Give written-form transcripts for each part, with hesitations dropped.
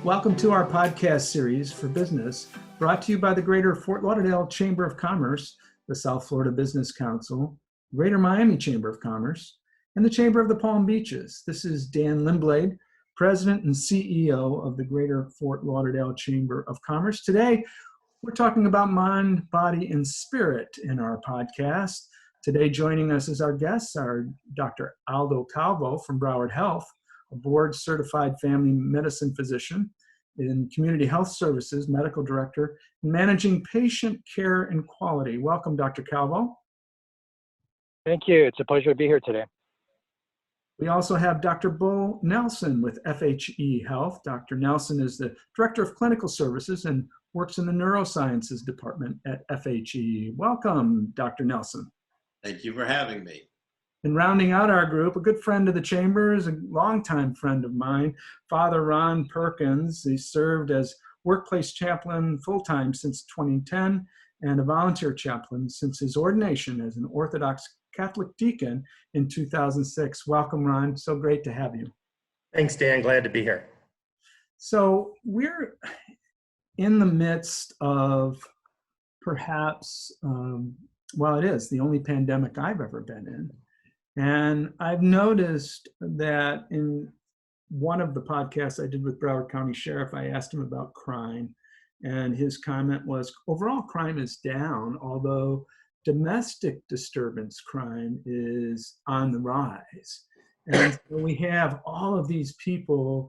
Welcome to our podcast series for business, brought to you by the Greater Fort Lauderdale Chamber of Commerce, the South Florida Business Council, Greater Miami Chamber of Commerce, and the Chamber of the Palm Beaches. This is Dan Lindblade, President and CEO of the Greater Fort Lauderdale Chamber of Commerce. Today, we're talking about mind, body, and spirit in our podcast. Today, joining us as our guests are Dr. Aldo Calvo from Broward Health, a board-certified family medicine physician in community health services, medical director, and managing patient care and quality. Welcome, Dr. Calvo. Thank you. It's a pleasure to be here today. We also have Dr. Beau Nelson with FHE Health. Dr. Nelson is the Director of Clinical Services and works in the Neurosciences Department at FHE. Welcome, Dr. Nelson. Thank you for having me. And rounding out our group, a good friend of the chamber is a longtime friend of mine, Father Ron Perkins. He served as workplace chaplain full-time since 2010 and a volunteer chaplain since his ordination as an Orthodox Catholic deacon in 2006. Welcome, Ron. So great to have you. Thanks, Dan. Glad to be here. So we're in the midst of perhaps, it is the only pandemic I've ever been in. And I've noticed that in one of the podcasts I did with Broward County Sheriff, I asked him about crime. And his comment was, overall crime is down, although domestic disturbance crime is on the rise. And so we have all of these people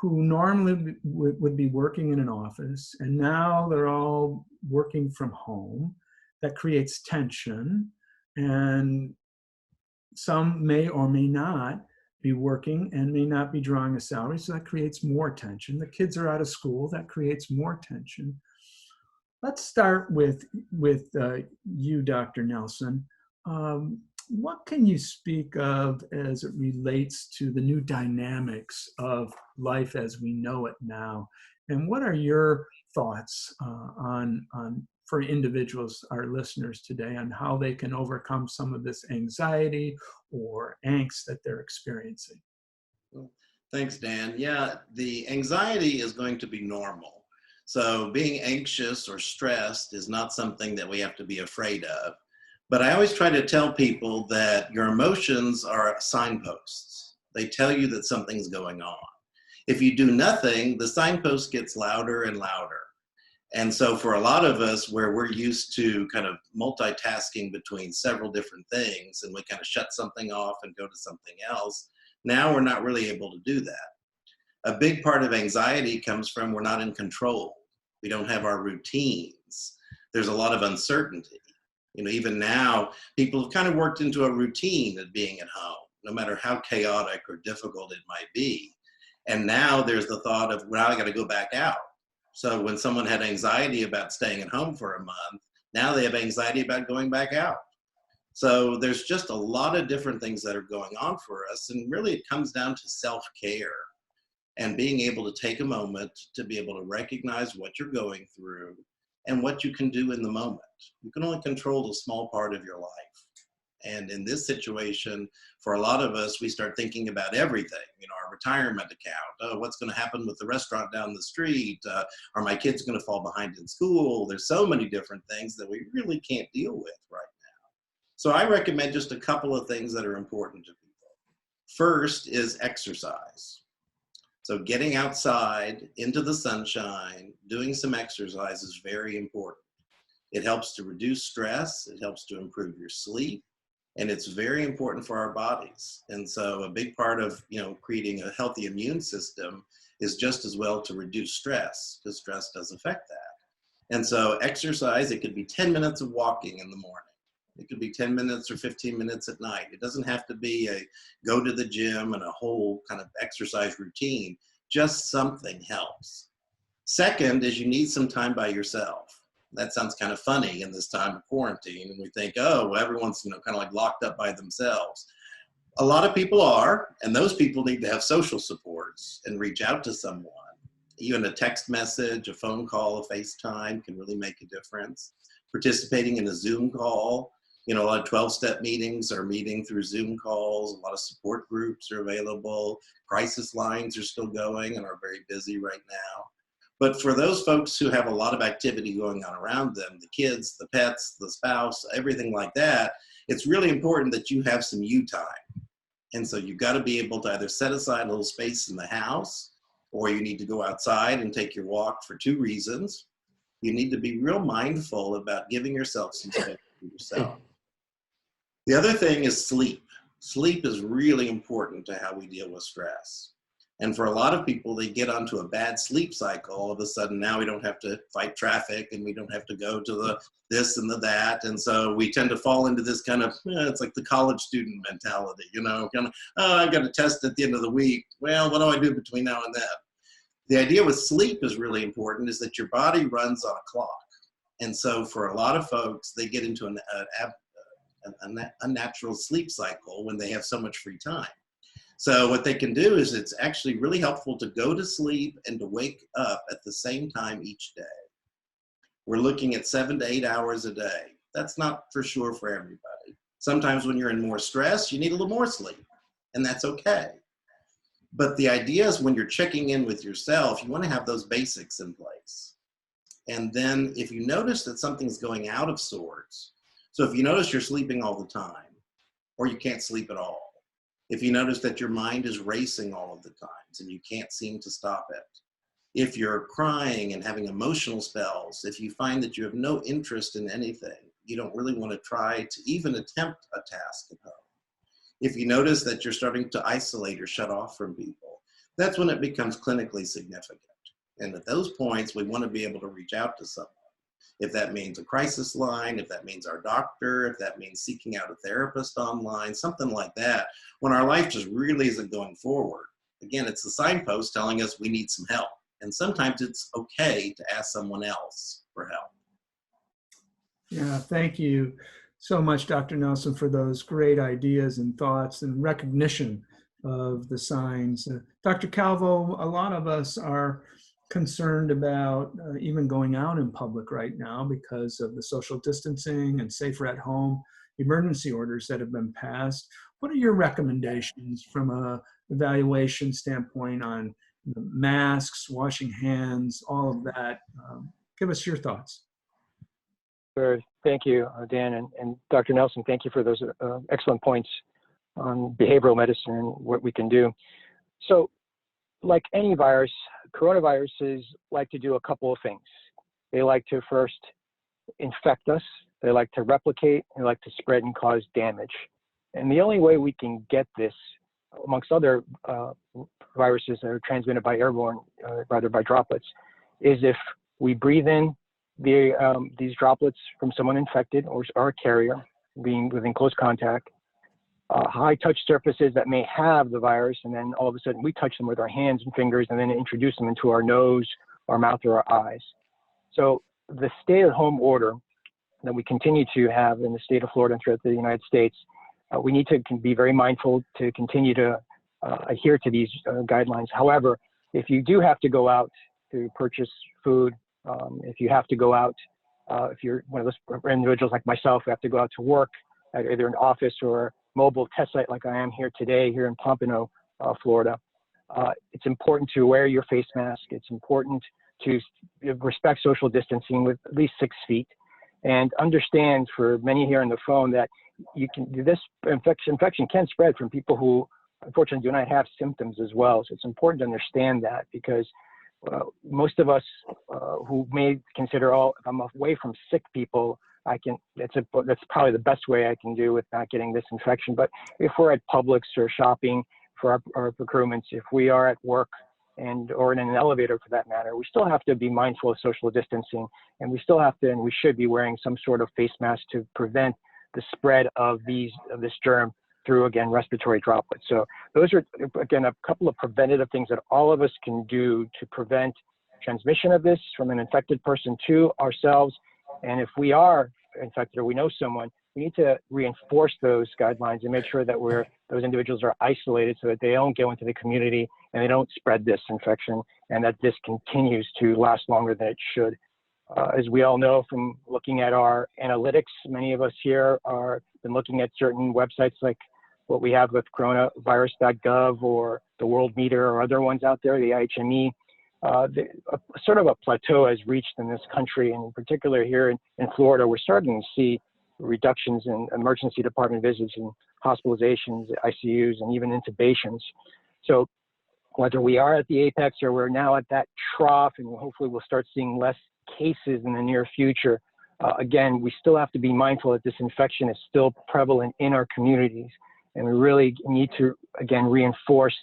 who normally would be working in an office, and now they're all working from home. That creates tension, and some may or may not be working and may not be drawing a salary, so that creates more tension. The kids are out of school, that creates more tension. Let's start with you, Dr. Nelson. What can you speak of as it relates to the new dynamics of life as we know it now? And what are your thoughts for individuals, our listeners today, on how they can overcome some of this anxiety or angst that they're experiencing? Well, thanks, Dan. Yeah, the anxiety is going to be normal. So being anxious or stressed is not something that we have to be afraid of. But I always try to tell people that your emotions are signposts. They tell you that something's going on. If you do nothing, the signpost gets louder and louder. And so for a lot of us, where we're used to kind of multitasking between several different things, and we kind of shut something off and go to something else, now we're not really able to do that. A big part of anxiety comes from we're not in control. We don't have our routines. There's a lot of uncertainty. You know, even now, people have kind of worked into a routine of being at home, no matter how chaotic or difficult it might be. And now there's the thought of, well, I got to go back out. So when someone had anxiety about staying at home for a month, now they have anxiety about going back out. So there's just a lot of different things that are going on for us. And really it comes down to self-care and being able to take a moment to be able to recognize what you're going through and what you can do in the moment. You can only control a small part of your life. And in this situation, for a lot of us, we start thinking about everything, our retirement account. Oh, what's going to happen with the restaurant down the street? Are my kids going to fall behind in school? There's so many different things that we really can't deal with right now. So I recommend just a couple of things that are important to people. First is exercise. So getting outside into the sunshine, doing some exercise is very important. It helps to reduce stress. It helps to improve your sleep. And it's very important for our bodies. And so a big part of, creating a healthy immune system is just as well to reduce stress, because stress does affect that. And so exercise, it could be 10 minutes of walking in the morning. It could be 10 minutes or 15 minutes at night. It doesn't have to be a go to the gym and a whole kind of exercise routine. Just something helps. Second is you need some time by yourself. That sounds kind of funny in this time of quarantine. And we think, oh, well, everyone's, kind of like locked up by themselves. A lot of people are, and those people need to have social supports and reach out to someone. Even a text message, a phone call, a FaceTime can really make a difference. Participating in a Zoom call You know, a lot of 12-step meetings are meeting through Zoom calls. A lot of support groups are available. Crisis lines are still going and are very busy right now. But for those folks who have a lot of activity going on around them, the kids, the pets, the spouse, everything like that, it's really important that you have some you time. And so you've got to be able to either set aside a little space in the house, or you need to go outside and take your walk for two reasons. You need to be real mindful about giving yourself some space for yourself. The other thing is sleep. Sleep is really important to how we deal with stress. And for a lot of people, they get onto a bad sleep cycle. All of a sudden, now we don't have to fight traffic and we don't have to go to the this and the that. And so we tend to fall into this kind of, it's like the college student mentality, you know, kind of, oh, I've got a test at the end of the week. Well, what do I do between now and then? The idea with sleep is really important, is that your body runs on a clock. And so for a lot of folks, they get into an unnatural sleep cycle when they have so much free time. So what they can do is, it's actually really helpful to go to sleep and to wake up at the same time each day. We're looking at 7 to 8 hours a day. That's not for sure for everybody. Sometimes when you're in more stress, you need a little more sleep, and that's okay. But the idea is, when you're checking in with yourself, you want to have those basics in place. And then if you notice that something's going out of sorts, so if you notice you're sleeping all the time, or you can't sleep at all, if you notice that your mind is racing all of the times and you can't seem to stop it, if you're crying and having emotional spells, if you find that you have no interest in anything, you don't really want to try to even attempt a task at home, if you notice that you're starting to isolate or shut off from people, that's when it becomes clinically significant. And at those points, we want to be able to reach out to someone. If that means a crisis line, if that means our doctor, if that means seeking out a therapist online, something like that, when our life just really isn't going forward. Again, it's the signpost telling us we need some help. And sometimes it's okay to ask someone else for help. Yeah, thank you so much, Dr. Nelson, for those great ideas and thoughts and recognition of the signs. Dr. Calvo, a lot of us are concerned about even going out in public right now because of the social distancing and safer at home emergency orders that have been passed. What are your recommendations from a evaluation standpoint on masks, washing hands, all of that? Give us your thoughts. Sure. Thank you, Dan, and Dr. Nelson, thank you for those excellent points on behavioral medicine and what we can do. So, like any virus, coronaviruses like to do a couple of things. They like to first infect us, they like to replicate, they like to spread and cause damage. And the only way we can get this, amongst other viruses that are transmitted by airborne, rather by droplets, is if we breathe in these droplets from someone infected or a carrier being within close contact, high touch surfaces that may have the virus, and then all of a sudden we touch them with our hands and fingers and then introduce them into our nose, our mouth, or our eyes. So the stay-at-home order that we continue to have in the state of Florida and throughout the United States, we need to be very mindful to continue to adhere to these guidelines. However, if you do have to go out to purchase food, if you have to go out, if you're one of those individuals like myself who have to go out to work at either an office or mobile test site like I am here today, here in Pompano, Florida, it's important to wear your face mask. It's important to respect social distancing with at least 6 feet, and understand, for many here on the phone, that this infection can spread from people who unfortunately do not have symptoms as well. So it's important to understand that, because most of us who may consider, if I'm away from sick people, that's probably the best way I can do with not getting this infection. But if we're at Publix or shopping for our procurements, if we are at work or in an elevator for that matter, we still have to be mindful of social distancing, and we still have to, and we should be wearing some sort of face mask to prevent the spread of this germ through, again, respiratory droplets. So those are, again, a couple of preventative things that all of us can do to prevent transmission of this from an infected person to ourselves. And if we are infected or we know someone, we need to reinforce those guidelines and make sure that those individuals are isolated so that they don't go into the community and they don't spread this infection, and that this continues to last longer than it should. As we all know from looking at our analytics, many of us here are been looking at certain websites like what we have with coronavirus.gov or the World Meter or other ones out there, the IHME. Sort of a plateau has reached in this country, and in particular here in Florida, we're starting to see reductions in emergency department visits and hospitalizations, ICUs, and even intubations. So whether we are at the apex or we're now at that trough, and hopefully we'll start seeing less cases in the near future, again, we still have to be mindful that this infection is still prevalent in our communities. And we really need to, again, reinforce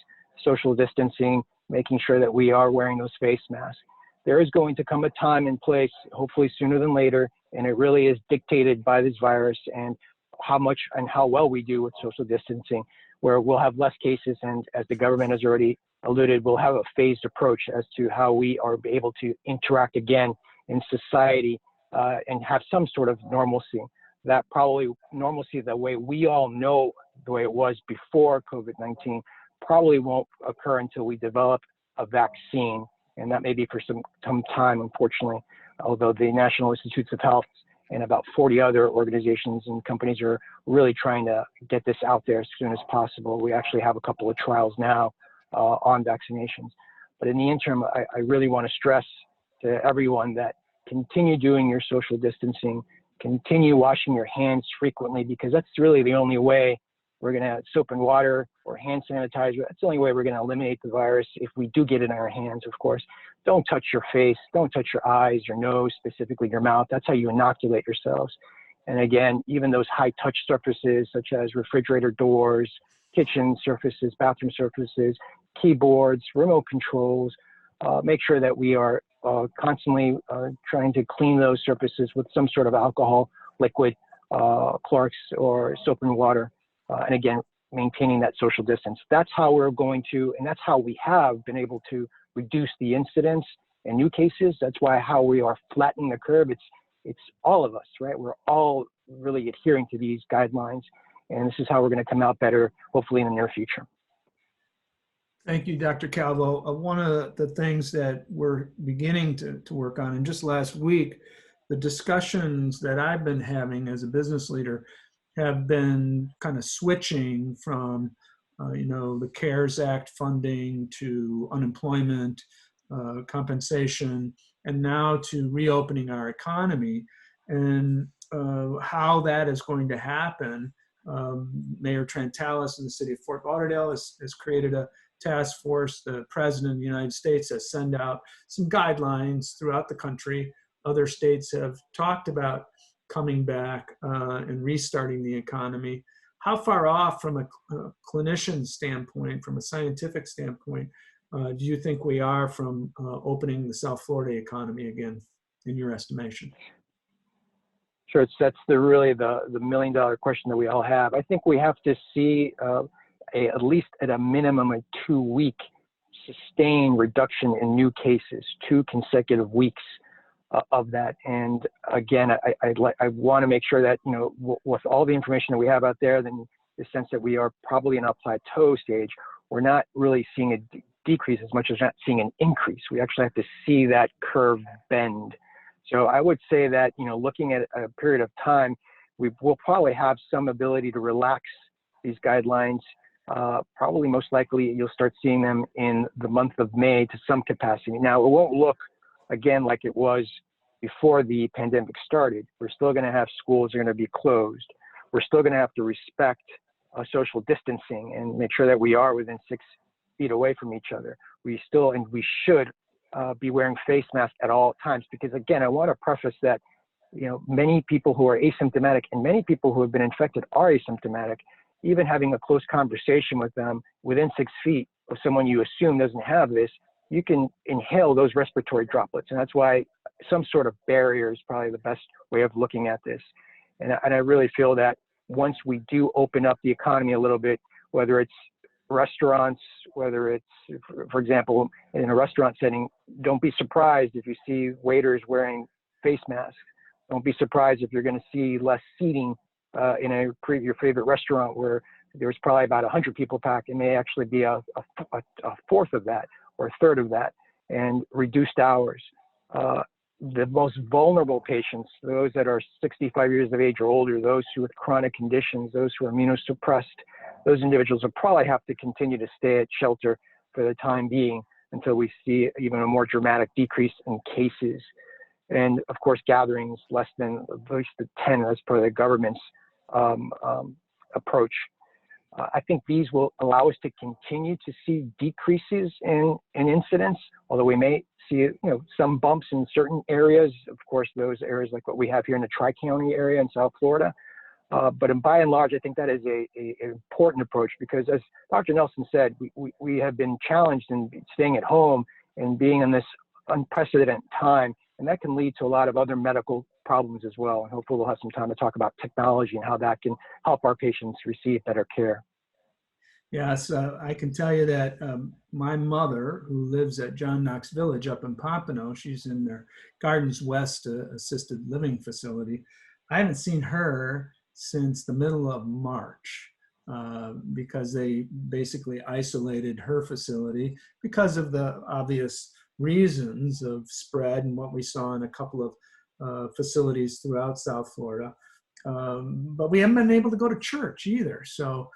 social distancing, making sure that we are wearing those face masks. There is going to come a time and place, hopefully sooner than later, and it really is dictated by this virus and how much and how well we do with social distancing, where we'll have less cases, and as the government has already alluded, we'll have a phased approach as to how we are able to interact again in society and have some sort of normalcy. That probably normalcy, the way we all know the way it was before COVID-19, probably won't occur until we develop a vaccine. And that may be for some time, unfortunately, although the National Institutes of Health and about 40 other organizations and companies are really trying to get this out there as soon as possible. We actually have a couple of trials now on vaccinations. But in the interim, I really want to stress to everyone that continue doing your social distancing, continue washing your hands frequently, because that's really the only way we're going to, soap and water or hand sanitizer, that's the only way we're going to eliminate the virus if we do get it in our hands, of course. Don't touch your face, don't touch your eyes, your nose, specifically your mouth. That's how you inoculate yourselves. And again, even those high touch surfaces such as refrigerator doors, kitchen surfaces, bathroom surfaces, keyboards, remote controls, make sure that we are constantly trying to clean those surfaces with some sort of alcohol, liquid, Clorox, or soap and water. And again, maintaining that social distance. That's how we're going to, and that's how we have been able to reduce the incidence and new cases. That's how we are flattening the curve. It's all of us, right? We're all really adhering to these guidelines, and this is how we're going to come out better, hopefully in the near future. Thank you, Dr. Calvo. One of the things that we're beginning to work on, and just last week, the discussions that I've been having as a business leader have been kind of switching from, the CARES Act funding to unemployment compensation, and now to reopening our economy, and how that is going to happen. Mayor Trantalis in the city of Fort Lauderdale has created a task force. The President of the United States has sent out some guidelines throughout the country. Other states have talked about coming back and restarting the economy. How far off from a clinician standpoint, from a scientific standpoint, do you think we are from opening the South Florida economy again, in your estimation? Sure, that's really the million-dollar question that we all have. I think we have to see at least at a minimum a 2-week sustained reduction in new cases, 2 consecutive weeks of that. And again, I want to make sure that, with all the information that we have out there, then the sense that we are probably in a plateau stage, we're not really seeing a decrease as much as not seeing an increase. We actually have to see that curve bend. So I would say that, looking at a period of time, we'll probably have some ability to relax these guidelines. Probably most likely you'll start seeing them in the month of May to some capacity. Now, it won't look again like it was before the pandemic started. We're still going to have schools are going to be closed. We're still going to have to respect social distancing and make sure that we are within 6 feet away from each other. We still, and we should be wearing face masks at all times, because again, I want to preface that, many people who are asymptomatic and many people who have been infected are asymptomatic. Even having a close conversation with them within 6 feet of someone you assume doesn't have this, you can inhale those respiratory droplets. And that's why some sort of barrier is probably the best way of looking at this. And I really feel that once we do open up the economy a little bit, whether it's restaurants, whether it's, for example, in a restaurant setting, don't be surprised if you see waiters wearing face masks. Don't be surprised if you're going to see less seating in your favorite restaurant where there's probably about 100 people packed. It may actually be a fourth of that or a third of that, and reduced hours. the most vulnerable patients, those that are 65 years of age or older, those who with chronic conditions, those who are immunosuppressed, those individuals will probably have to continue to stay at shelter for the time being until we see even a more dramatic decrease in cases. And of course, gatherings less than at least 10 as per the government's approach. I think these will allow us to continue to see decreases in incidence, although we may see some bumps in certain areas. Of course, those areas like what we have here in the Tri-County area in South Florida. But by and large, I think that is an important approach because, as Dr. Nelson said, we have been challenged in staying at home and being in this unprecedented time, and that can lead to a lot of other medical problems as well. And hopefully we'll have some time to talk about technology and how that can help our patients receive better care. Yes, I can tell you that my mother, who lives at John Knox Village up in Pompano, she's in their Gardens West assisted living facility. I haven't seen her since the middle of March because they basically isolated her facility because of the obvious reasons of spread and what we saw in a couple of facilities throughout South Florida. But we haven't been able to go to church either. So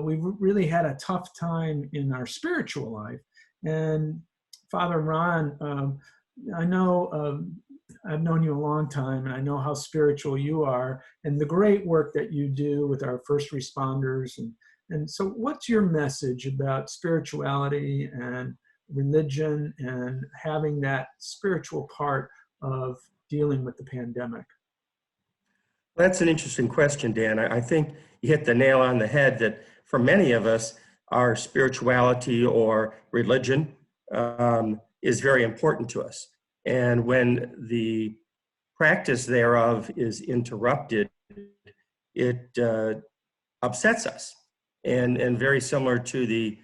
we've really had a tough time in our spiritual life. And Father Ron, I know I've known you a long time, and I know how spiritual you are and the great work that you do with our first responders. And so what's your message about spirituality and religion and having that spiritual part of dealing with the pandemic? That's an interesting question, Dan. I think you hit the nail on the head that for many of us, our spirituality or religion is very important to us. And when the practice thereof is interrupted, it upsets us. And very similar to the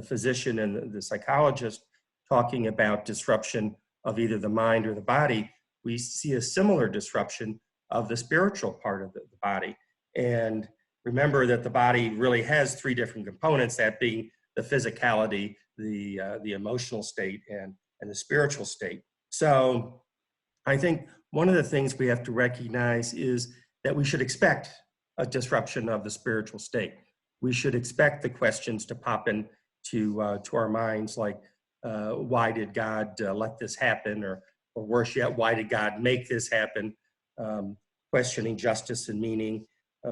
physician and the psychologist talking about disruption of either the mind or the body, we see a similar disruption of the spiritual part of the body. And remember that the body really has three different components, that being the physicality, the emotional state, and the spiritual state. So I think one of the things we have to recognize is that we should expect a disruption of the spiritual state. We should expect the questions to pop in to our minds, like, why did God let this happen? Or worse yet, why did God make this happen? Questioning justice and meaning,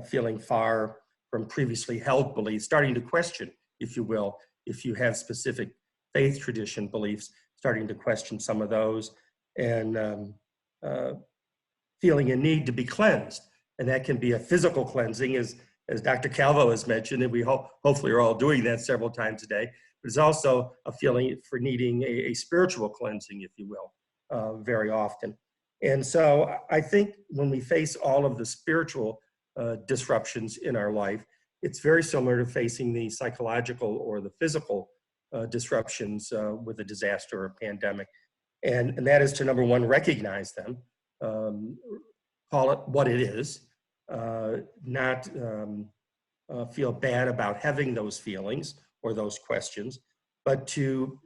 feeling far from previously held beliefs, starting to question, if you will, if you have specific faith tradition beliefs, starting to question some of those, and feeling a need to be cleansed. And that can be a physical cleansing, as Dr. Calvo has mentioned, and we hopefully are all doing that several times a day. But it's also a feeling for needing a spiritual cleansing, if you will, very often. And so I think when we face all of the spiritual disruptions in our life, it's very similar to facing the psychological or the physical disruptions with a disaster or pandemic. And that is to, number one, recognize them, call it what it is, not feel bad about having those feelings or those questions, but to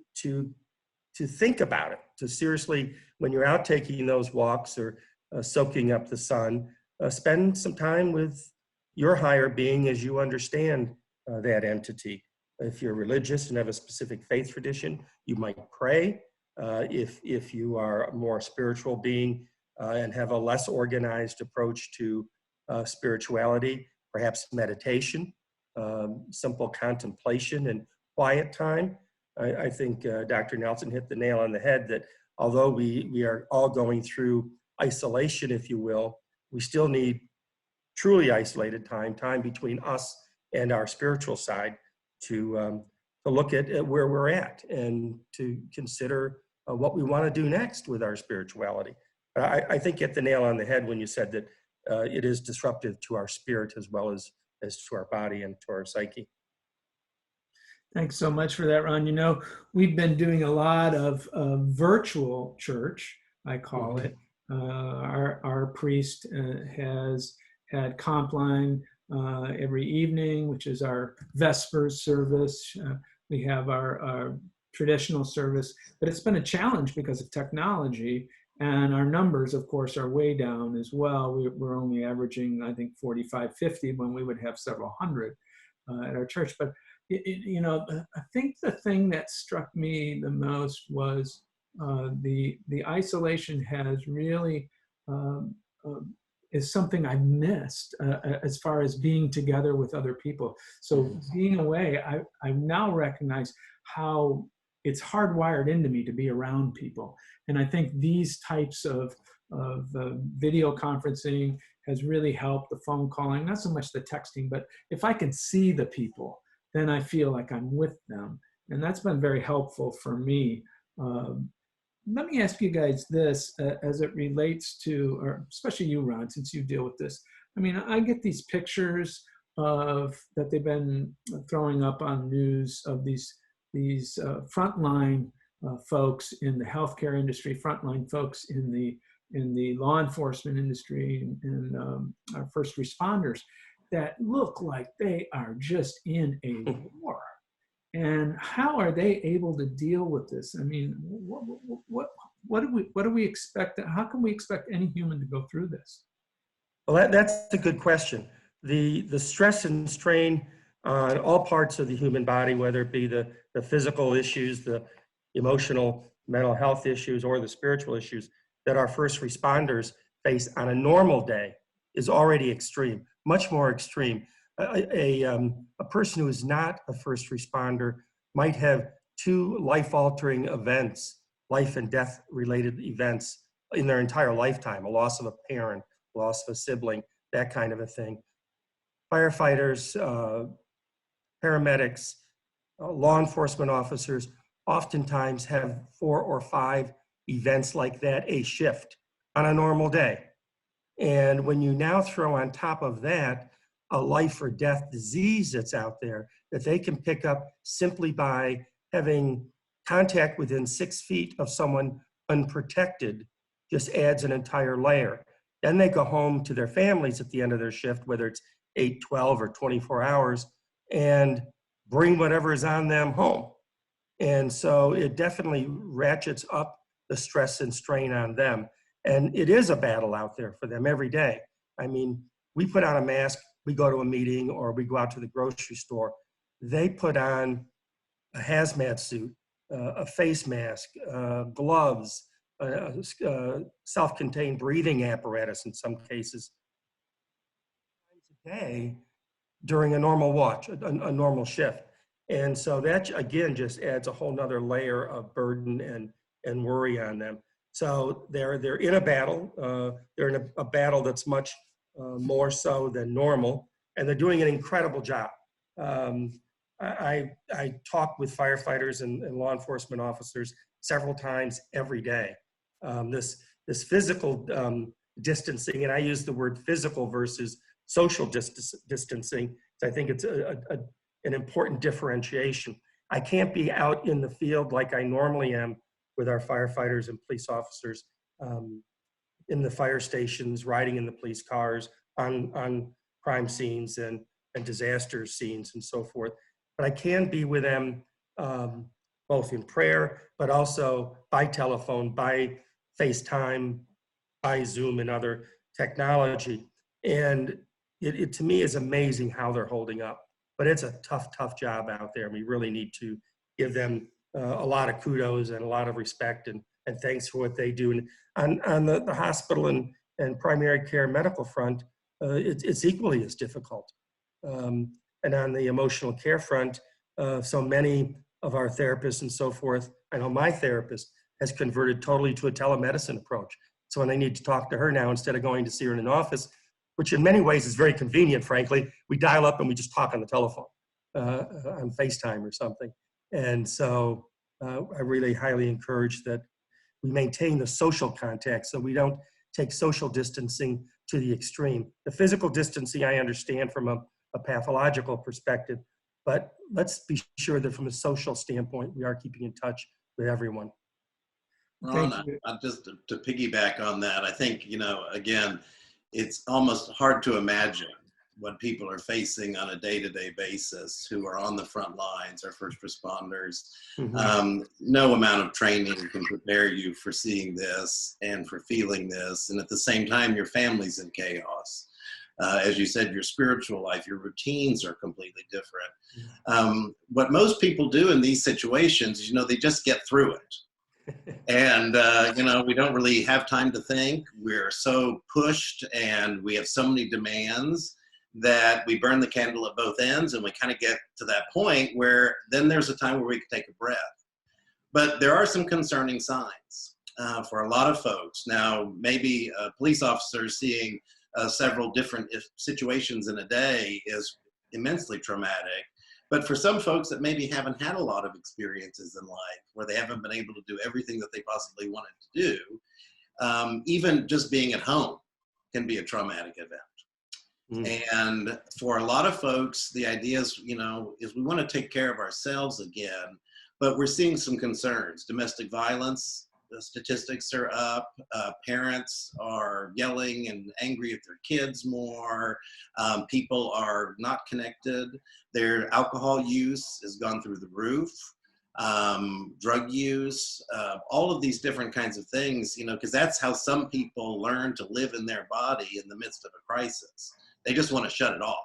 think about it, to seriously, when you're out taking those walks or soaking up the sun, spend some time with your higher being as you understand that entity. If you're religious and have a specific faith tradition, you might pray. If you are a more spiritual being and have a less organized approach to spirituality, perhaps meditation, simple contemplation and quiet time. I think Dr. Nelson hit the nail on the head that although we are all going through isolation, if you will, we still need truly isolated time between us and our spiritual side to look at where we're at and to consider what we want to do next with our spirituality. I think you hit the nail on the head when you said that it is disruptive to our spirit as well as to our body and to our psyche. Thanks so much for that, Ron. You know, we've been doing a lot of virtual church, I call it. Our priest has had Compline every evening, which is our Vespers service. We have our traditional service, but it's been a challenge because of technology. And our numbers, of course, are way down as well. We're only averaging, I think, 45, 50 when we would have several hundred at our church. But, I think the thing that struck me the most was the isolation has really is something I missed as far as being together with other people. So being away, I now recognize how it's hardwired into me to be around people. And I think these types of video conferencing has really helped, the phone calling, not so much the texting, but if I can see the people, then I feel like I'm with them. And that's been very helpful for me. Let me ask you guys this as it relates to, or especially you, Ron, since you deal with this. I mean, I get these pictures that they've been throwing up on news of these frontline folks in the healthcare industry, frontline folks in the law enforcement industry, and our first responders that look like they are just in a war. And how are they able to deal with this? I mean, what do we expect? How can we expect any human to go through this? Well, that's a good question. The stress and strain on all parts of the human body, whether it be the physical issues, the emotional, mental health issues, or the spiritual issues that our first responders face on a normal day, is already extreme, much more extreme. A person who is not a first responder might have two life-altering events, life and death related events in their entire lifetime, a loss of a parent, loss of a sibling, that kind of a thing. Firefighters, paramedics, law enforcement officers oftentimes have 4 or 5 events like that a shift on a normal day. And when you now throw on top of that a life or death disease that's out there that they can pick up simply by having contact within 6 feet of someone unprotected, just adds an entire layer. Then they go home to their families at the end of their shift, whether it's 8, 12, or 24 hours, and bring whatever is on them home. And so it definitely ratchets up the stress and strain on them. And it is a battle out there for them every day. I mean, we put on a mask, we go to a meeting, or we go out to the grocery store. They put on a hazmat suit, a face mask, gloves, self-contained breathing apparatus in some cases, a day during a normal watch, a normal shift. And so that, again, just adds a whole nother layer of burden and worry on them. So they're in a battle. They're in a battle that's much more so than normal, and they're doing an incredible job. I talk with firefighters and law enforcement officers several times every day. This physical distancing, and I use the word physical versus social distancing. I think it's an important differentiation. I can't be out in the field like I normally am with our firefighters and police officers in the fire stations, riding in the police cars, on crime scenes and disaster scenes and so forth. But I can be with them both in prayer, but also by telephone, by FaceTime, by Zoom and other technology. And it to me is amazing how they're holding up. But it's a tough job out there. And we really need to give them a lot of kudos and a lot of respect and thanks for what they do. And on the hospital and primary care medical front, it's equally as difficult. And on the emotional care front, so many of our therapists and so forth, I know my therapist has converted totally to a telemedicine approach. So when I need to talk to her now, instead of going to see her in an office, which in many ways is very convenient, frankly, we dial up and we just talk on the telephone, on FaceTime or something. And so I really highly encourage that we maintain the social contact so we don't take social distancing to the extreme. The physical distancing I understand from a pathological perspective, but let's be sure that from a social standpoint, we are keeping in touch with everyone. Ron, just to piggyback on that, I think, again, it's almost hard to imagine what people are facing on a day-to-day basis who are on the front lines, our first responders. No amount of training can prepare you for seeing this and for feeling this. And at the same time, your family's in chaos. As you said, your spiritual life, your routines are completely different. What most people do in these situations, you know, they just get through it. And, you know, we don't really have time to think. We're so pushed and we have so many demands that we burn the candle at both ends, and we kind of get to that point where then there's a time where we can take a breath. But there are some concerning signs for a lot of folks. Now, maybe a police officer seeing several different situations in a day is immensely traumatic. But for some folks that maybe haven't had a lot of experiences in life, where they haven't been able to do everything that they possibly wanted to do, even just being at home can be a traumatic event. And for a lot of folks, the idea is, you know, is we want to take care of ourselves again, but we're seeing some concerns. Domestic violence, the statistics are up. Parents are yelling and angry at their kids more. People are not connected. Their alcohol use has gone through the roof. Drug use, all of these different kinds of things, you know, because that's how some people learn to live in their body in the midst of a crisis. They just want to shut it off.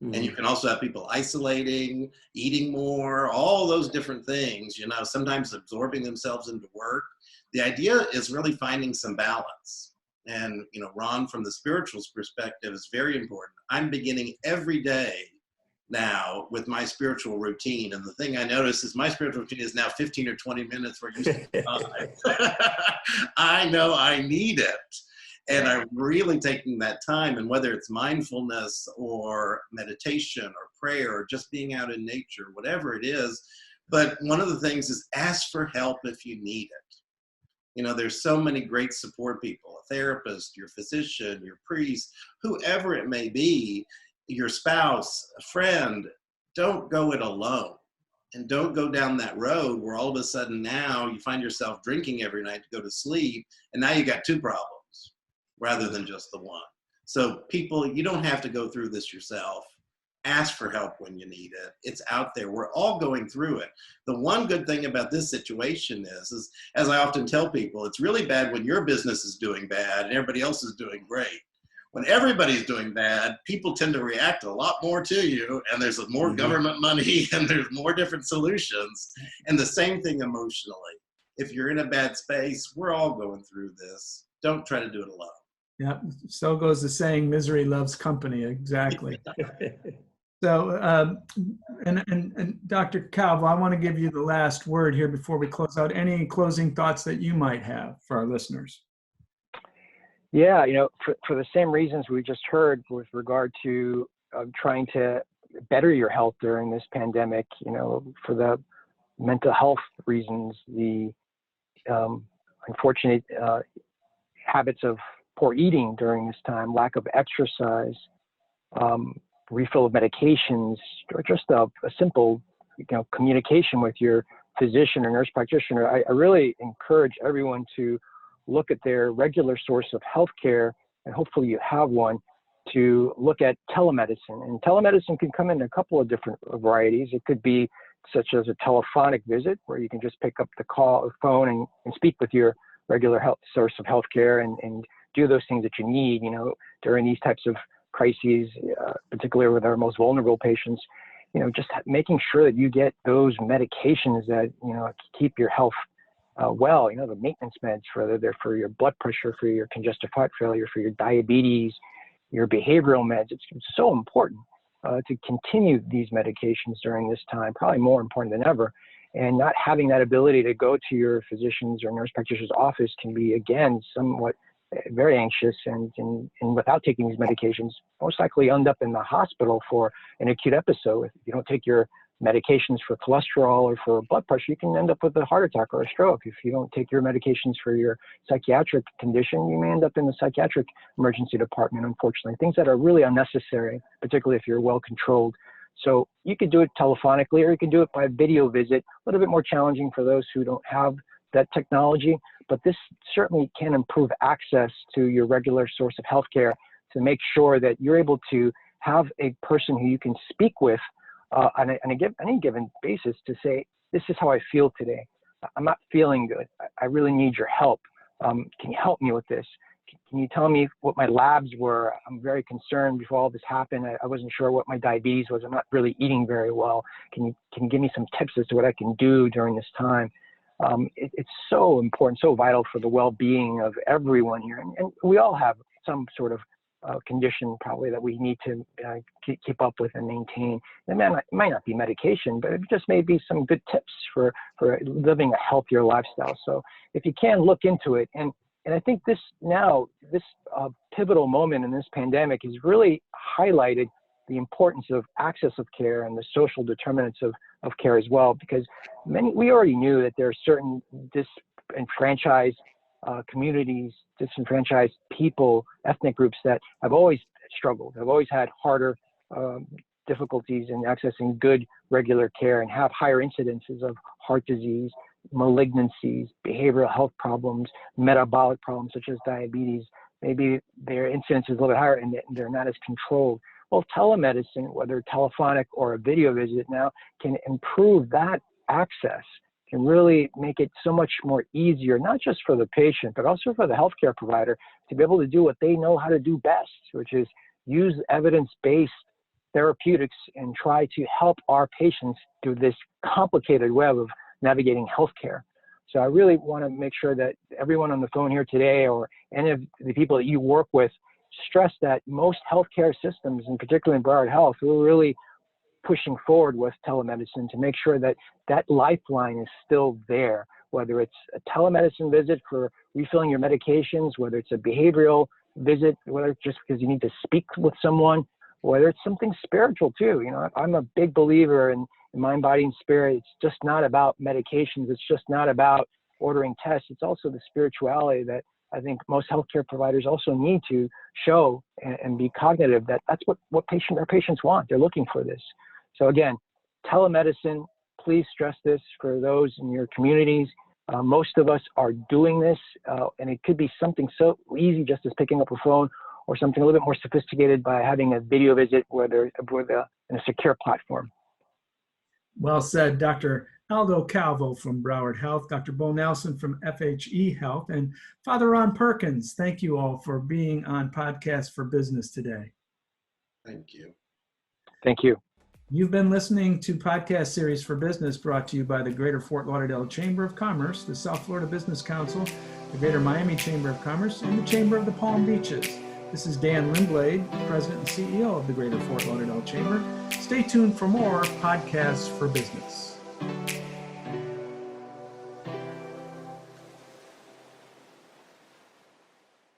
And you can also have people isolating, eating more, all those different things, you know, sometimes absorbing themselves into work. The idea is really finding some balance. And, you know, Ron, from the spiritual perspective, is very important. I'm beginning every day now with my spiritual routine. And the thing I notice is my spiritual routine is now 15 or 20 minutes where it used to be 5. I know I need it. And I'm really taking that time, and whether it's mindfulness or meditation or prayer or just being out in nature, whatever it is. But one of the things is ask for help if you need it. You know, there's so many great support people, a therapist, your physician, your priest, whoever it may be, your spouse, a friend. Don't go it alone. And don't go down that road where all of a sudden now you find yourself drinking every night to go to sleep, and now you got 2 problems rather than just the one. So people, you don't have to go through this yourself. Ask for help when you need it. It's out there. We're all going through it. The one good thing about this situation is, as I often tell people, it's really bad when your business is doing bad and everybody else is doing great. When everybody's doing bad, people tend to react a lot more to you, and there's more government money and there's more different solutions. And the same thing emotionally. If you're in a bad space, we're all going through this. Don't try to do it alone. Yeah, so goes the saying, misery loves company. Exactly. So, and Dr. Calvo, I want to give you the last word here before we close out. Any closing thoughts that you might have for our listeners? Yeah, you know, for the same reasons we just heard with regard to trying to better your health during this pandemic, you know, for the mental health reasons, the unfortunate habits of poor eating during this time, lack of exercise, refill of medications, or just a simple, you know, communication with your physician or nurse practitioner. I really encourage everyone to look at their regular source of healthcare, and hopefully you have one, to look at telemedicine. And telemedicine can come in a couple of different varieties. It could be such as a telephonic visit, where you can just pick up the phone and speak with your regular health source of healthcare and do those things that you need, you know, during these types of crises, particularly with our most vulnerable patients. You know, just making sure that you get those medications that, you know, keep your health well, you know, the maintenance meds, whether they're for your blood pressure, for your congestive heart failure, for your diabetes, your behavioral meds. It's so important to continue these medications during this time, probably more important than ever. And not having that ability to go to your physician's or nurse practitioner's office can be, again, somewhat very anxious, and without taking these medications, most likely end up in the hospital for an acute episode. If you don't take your medications for cholesterol or for blood pressure, you can end up with a heart attack or a stroke. If you don't take your medications for your psychiatric condition, you may end up in the psychiatric emergency department, unfortunately. Things that are really unnecessary, particularly if you're well controlled. So you could do it telephonically, or you can do it by video visit. A little bit more challenging for those who don't have that technology, but this certainly can improve access to your regular source of healthcare to make sure that you're able to have a person who you can speak with on any given basis to say, this is how I feel today. I'm not feeling good. I really need your help. Can you help me with this? Can you tell me what my labs were? I'm very concerned before all this happened. I wasn't sure what my diabetes was. I'm not really eating very well. Can you give me some tips as to what I can do during this time? It's so important, so vital for the well-being of everyone here. And we all have some sort of condition probably that we need to keep up with and maintain. It might not be medication, but it just may be some good tips for living a healthier lifestyle. So if you can, look into it. And I think this pivotal moment in this pandemic has really highlighted the importance of access of care and the social determinants of care as well, because we already knew that there are certain disenfranchised communities, disenfranchised people, ethnic groups that have always struggled, have always had harder difficulties in accessing good regular care and have higher incidences of heart disease, malignancies, behavioral health problems, metabolic problems such as diabetes. Maybe their incidence is a little bit higher and they're not as controlled. Well, telemedicine, whether telephonic or a video visit now, can improve that access, can really make it so much more easier, not just for the patient, but also for the healthcare provider to be able to do what they know how to do best, which is use evidence-based therapeutics and try to help our patients through this complicated web of navigating healthcare. So I really want to make sure that everyone on the phone here today, or any of the people that you work with, stress that most healthcare systems, and particularly in Broward Health, we're really pushing forward with telemedicine to make sure that that lifeline is still there, whether it's a telemedicine visit for refilling your medications, whether it's a behavioral visit, whether it's just because you need to speak with someone, whether it's something spiritual too. You know, I'm a big believer in mind, body, and spirit. It's just not about medications. It's just not about ordering tests. It's also the spirituality that I think most healthcare providers also need to show and be cognitive that that's what our patients want. They're looking for this. So again, telemedicine, please stress this for those in your communities. Most of us are doing this, and it could be something so easy just as picking up a phone, or something a little bit more sophisticated by having a video visit in a secure platform. Well said, Dr. Aldo Calvo from Broward Health, Dr. Beau Nelson from FHE Health, and Father Ron Perkins. Thank you all for being on Podcast for Business today. Thank you. Thank you. You've been listening to Podcast Series for Business, brought to you by the Greater Fort Lauderdale Chamber of Commerce, the South Florida Business Council, the Greater Miami Chamber of Commerce, and the Chamber of the Palm Beaches. This is Dan Lindblade, President and CEO of the Greater Fort Lauderdale Chamber. Stay tuned for more Podcasts for Business.